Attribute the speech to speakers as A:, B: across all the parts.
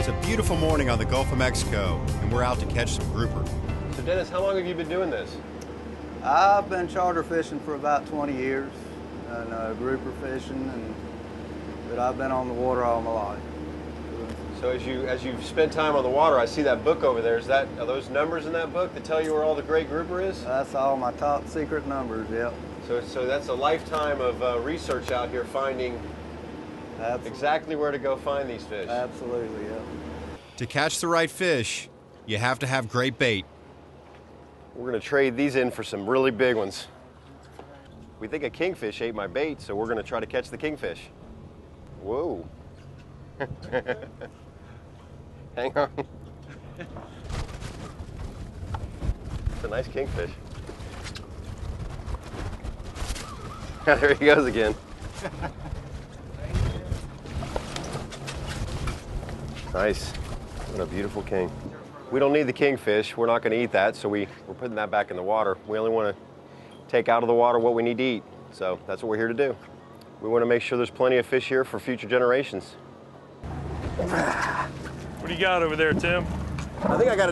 A: It's a beautiful morning on the Gulf of Mexico, and we're out to catch some grouper.
B: So Dennis, how long have you been doing this?
C: I've been charter fishing for about 20 years, and grouper fishing, but I've been on the water all my life.
B: So as you've spent time on the water, I see that book over there. Are those numbers in that book that tell you where all the great grouper is?
C: That's all my top secret numbers, yep.
B: So that's a lifetime of research out here finding exactly where to go find these fish.
C: Absolutely, yep.
A: To catch the right fish, you have to have great bait.
B: We're going to trade these in for some really big ones. We think a kingfish ate my bait, so we're going to try to catch the kingfish. Whoa. Hang on. It's a nice kingfish. There he goes again. Nice. What a beautiful king. We don't need the kingfish. We're not going to eat that, so we're putting that back in the water. We only want to take out of the water what we need to eat. So that's what we're here to do. We want to make sure there's plenty of fish here for future generations.
D: What do you got over there, Tim?
B: I think I got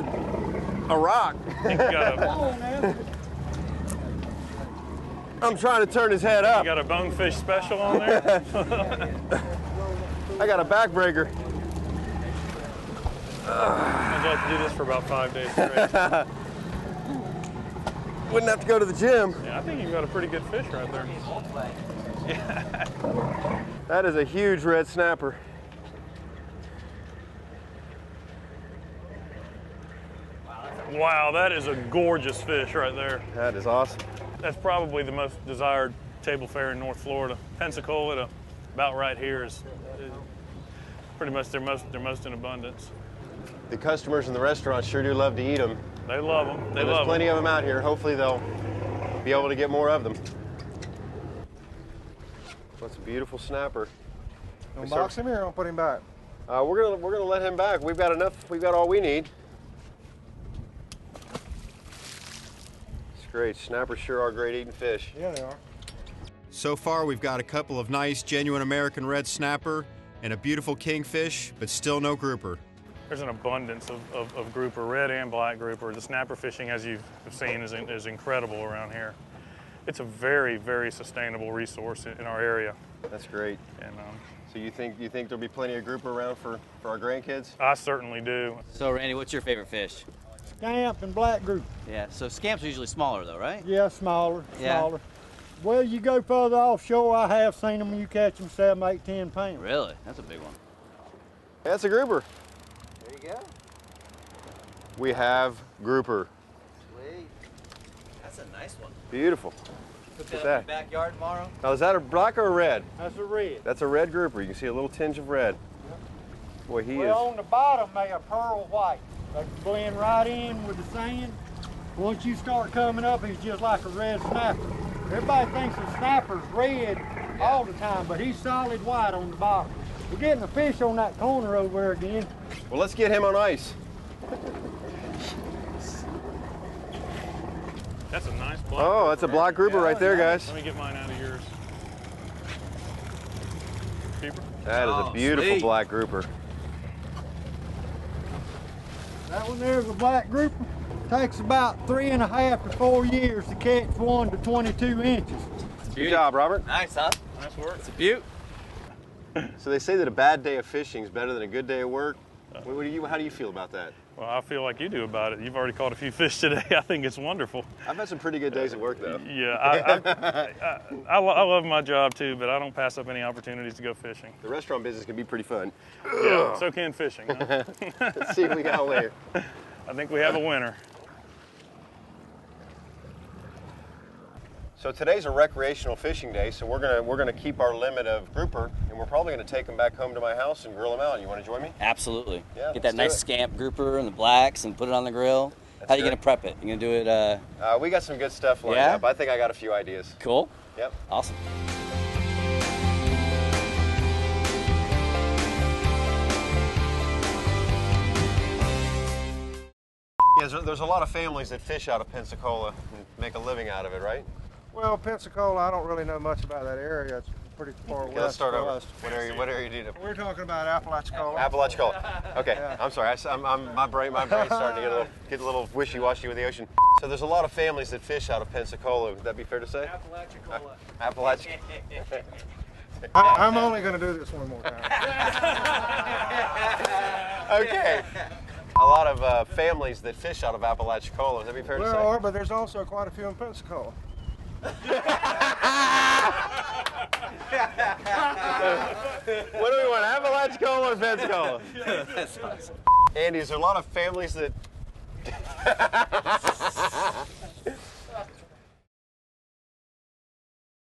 B: a rock.
D: You got a,
B: I'm trying to turn his head up.
D: you got a bonefish special on there?
B: I got a backbreaker.
D: I'd like to do this for about 5 days straight.
B: Wouldn't have to go to the gym.
D: Yeah, I think you've got a pretty good fish right there. Yeah.
B: That is a huge red snapper.
D: Wow, that is a gorgeous fish right there.
B: That is awesome.
D: That's probably the most desired table fare in North Florida. Pensacola, about right here, is pretty much they're most in abundance.
B: The customers in the restaurant sure do love to eat them.
D: They love them. They love
B: There's
D: them.
B: plenty of them out here. Hopefully they'll be able to get more of them. That's a beautiful snapper.
E: Gonna box him here or put him back?
B: We're gonna let him back. We've got enough. We've got all we need. It's great. Snappers sure are great eating fish.
E: Yeah, they are.
A: So far, we've got a couple of nice, genuine American red snapper and a beautiful kingfish, but still no grouper.
D: There's an abundance of grouper, red and black grouper. The snapper fishing, as you've seen, is incredible around here. It's a very, very sustainable resource in our area.
B: That's great.
D: And
B: so you think there'll be plenty of grouper around for our grandkids?
D: I certainly do.
F: So Randy, what's your favorite fish?
E: Scamp and black grouper.
F: Yeah, so scamps are usually smaller though, right?
E: Yeah, smaller.
F: Yeah.
E: Well, you go further offshore, I have seen them, you catch them 7, 8, 10 pounds.
F: Really? That's a big one.
B: That's a grouper.
C: There you go.
B: We have grouper.
C: Sweet.
F: That's a nice one.
B: Beautiful.
F: Put
B: What's
F: that up in
B: that?
F: your backyard tomorrow?
B: Now, is that a black or a red?
E: That's a red.
B: That's a red grouper. You can see a little tinge of red. Boy, he
E: Well,
B: is.
E: on the bottom, they are pearl white. They can blend right in with the sand. Once you start coming up, he's just like a red snapper. Everybody thinks a snapper's red all the time, but he's solid white on the bottom. We're getting a fish on that corner over there again.
B: Well, let's get him on ice.
D: That's a nice black.
B: Oh, that's a black grouper right there, guys.
D: Let me get mine out of yours. Keeper?
B: That is a beautiful
F: sweet.
B: black grouper.
E: That one there's a black grouper. Takes about 3.5 to 4 years to catch 1 to 22 inches.
B: Good job, Robert.
F: Nice, huh?
D: Nice work.
F: It's a beaut.
B: So they say that a bad day of fishing is better than a good day of work. How do you feel about that?
D: Well, I feel like you do about it. You've already caught a few fish today. I think it's wonderful.
B: I've had some pretty good days at work, though.
D: Yeah, I love my job too, but I don't pass up any opportunities to go fishing.
B: The restaurant business can be pretty fun.
D: Yeah, so can fishing. Huh?
B: Let's see if we got a winner.
D: I think we have a winner.
B: So today's a recreational fishing day, so we're gonna keep our limit of grouper, and we're probably gonna take them back home to my house and grill them out. You want to join me?
F: Absolutely.
B: Yeah,
F: Get
B: let's
F: that
B: do
F: nice
B: it.
F: scamp grouper and the blacks and put it on the grill. How are you
B: do
F: going to prep it? You going to do it
B: We got some good stuff lined
F: Yeah?
B: up. I think I got a few ideas.
F: cool?
B: Yep.
F: Awesome.
B: Yeah, there's a lot of families that fish out of Pensacola and make a living out of it, right?
E: Well, Pensacola, I don't really know much about that area. It's pretty far west.
B: Let's start
E: for
B: over.
E: us.
B: What area do you do?
E: We're talking about Apalachicola.
B: Apalachicola. Okay,
E: Yeah.
B: I'm sorry. My brain's starting to get a little wishy-washy with the ocean. So there's a lot of families that fish out of Pensacola. Would that be fair to say?
F: Apalachicola.
B: Apalachicola.
E: I'm only going to do this one more time.
B: Okay. A lot of families that fish out of Apalachicola. Would that be fair to
E: There
B: say?
E: are, but there's also quite a few in Pensacola.
B: What do we want, Apalachicola or Pensacola?
F: That's awesome.
B: Andy, is there a lot of families that